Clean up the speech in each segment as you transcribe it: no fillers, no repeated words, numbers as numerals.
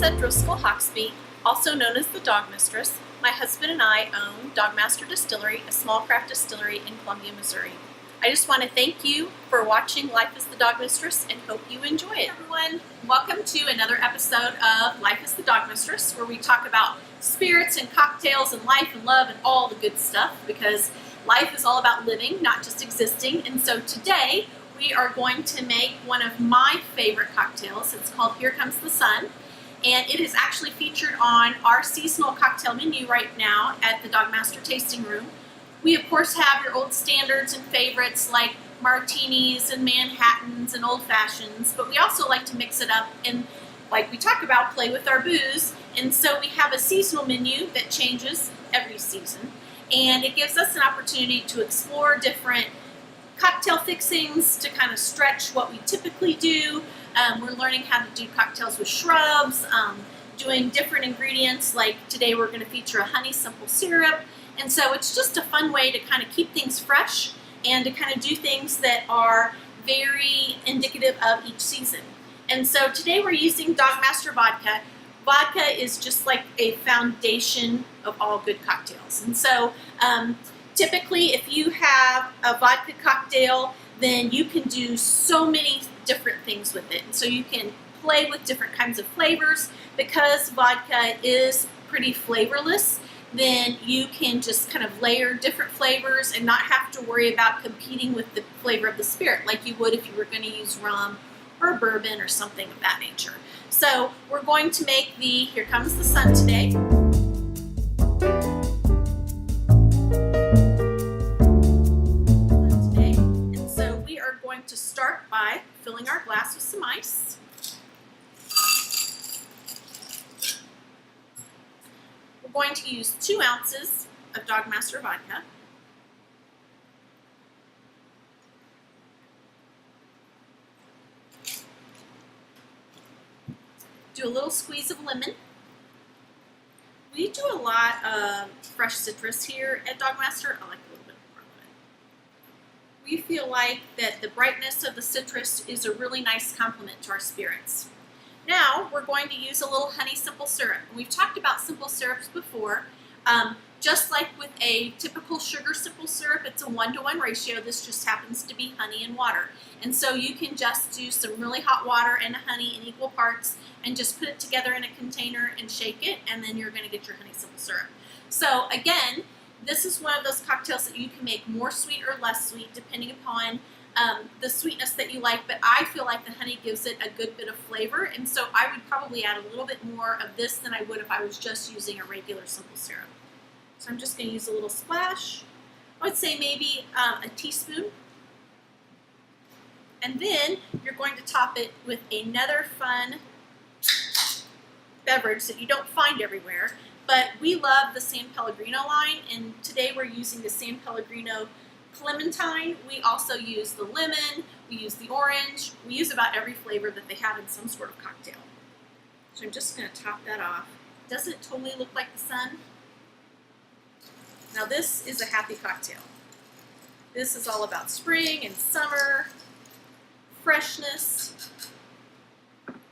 Lisa Driscoll Hawksby, also known as the DogMistress. My husband and I own Dogmaster Distillery, a small craft distillery in Columbia, Missouri. I just want to thank you for watching Life as the Dogmistress and hope you enjoy it. Hey everyone, welcome to another episode of Life as the Dogmistress, where we talk about spirits and cocktails and life and love and all the good stuff, because life is all about living, not just existing. And so today we are going to make one of my favorite cocktails. It's called Here Comes the Sun, and it is actually featured on our seasonal cocktail menu right now at the Dogmaster Tasting Room. We of course have your old standards and favorites like martinis and Manhattans and old fashions, but we also like to mix it up and, like we talk about, play with our booze. And so we have a seasonal menu that changes every season, and it gives us an opportunity to explore different cocktail fixings to kind of stretch what we typically do. We're learning how to do cocktails with shrubs, doing different ingredients, like today we're going to feature a honey simple syrup. And so it's just a fun way to kind of keep things fresh and to kind of do things that are very indicative of each season. And so today we're using Dogmaster vodka. Vodka is just like a foundation of all good cocktails. And so typically, if you have a vodka cocktail, then you can do so many different things with it. And so you can play with different kinds of flavors. Because vodka is pretty flavorless, then you can just kind of layer different flavors and not have to worry about competing with the flavor of the spirit like you would if you were going to use rum or bourbon or something of that nature. So we're going to make the Here Comes the Sun today. To start by filling our glass with some ice. We're going to use 2 ounces of Dogmaster vodka. Do a little squeeze of lemon. We do a lot of fresh citrus here at Dogmaster. I like a little bit more lemon. We feel like that the brightness of the citrus is a really nice complement to our spirits. Now we're going to use a little honey simple syrup. We've talked about simple syrups before. Just like with a typical sugar simple syrup, it's a 1-to-1 ratio. This just happens to be honey and water. And so you can just do some really hot water and honey in equal parts and just put it together in a container and shake it, and then you're going to get your honey simple syrup. So again, this is one of those cocktails that you can make more sweet or less sweet depending upon the sweetness that you like, but I feel like the honey gives it a good bit of flavor, and so I would probably add a little bit more of this than I would if I was just using a regular simple syrup. So I'm just going to use a little splash. I would say maybe a teaspoon. And then you're going to top it with another fun beverage that you don't find everywhere. But we love the San Pellegrino line, and today we're using the San Pellegrino Clementine. We also use the lemon, we use the orange, we use about every flavor that they have in some sort of cocktail. So I'm just going to top that off. Doesn't it totally look like the sun? Now this is a happy cocktail. This is all about spring and summer, freshness.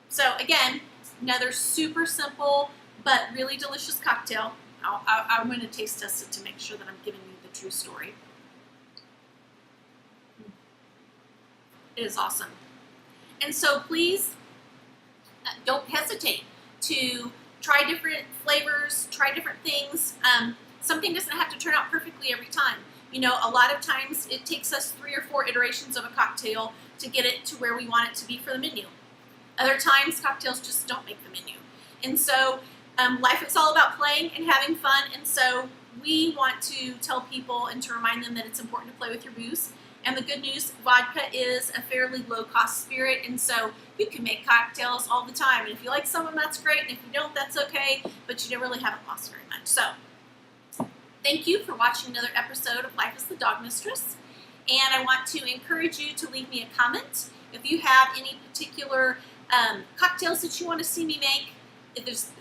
So again, another super simple but really delicious cocktail. I'm going to taste test it to make sure that I'm giving you the true story. It is awesome. And so please don't hesitate to try different flavors, try different things. Something doesn't have to turn out perfectly every time. You know, a lot of times it takes us 3 or 4 iterations of a cocktail to get it to where we want it to be for the menu. Other times cocktails just don't make the menu. And so life is all about playing and having fun, and so we want to tell people and to remind them that it's important to play with your booze. And the good news, vodka is a fairly low-cost spirit, and so you can make cocktails all the time. And if you like some of them, that's great, and if you don't, that's okay, but you really haven't lost very much. So thank you for watching another episode of Life as the Dogmistress, and I want to encourage you to leave me a comment. If you have any particular cocktails that you want to see me make,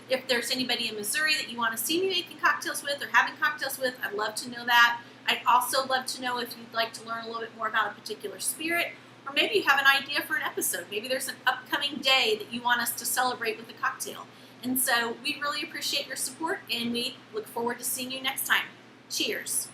if there's anybody in Missouri that you want to see me making cocktails with or having cocktails with, I'd love to know that. I'd also love to know if you'd like to learn a little bit more about a particular spirit, or maybe you have an idea for an episode. Maybe there's an upcoming day that you want us to celebrate with a cocktail. And so we really appreciate your support, and we look forward to seeing you next time. Cheers.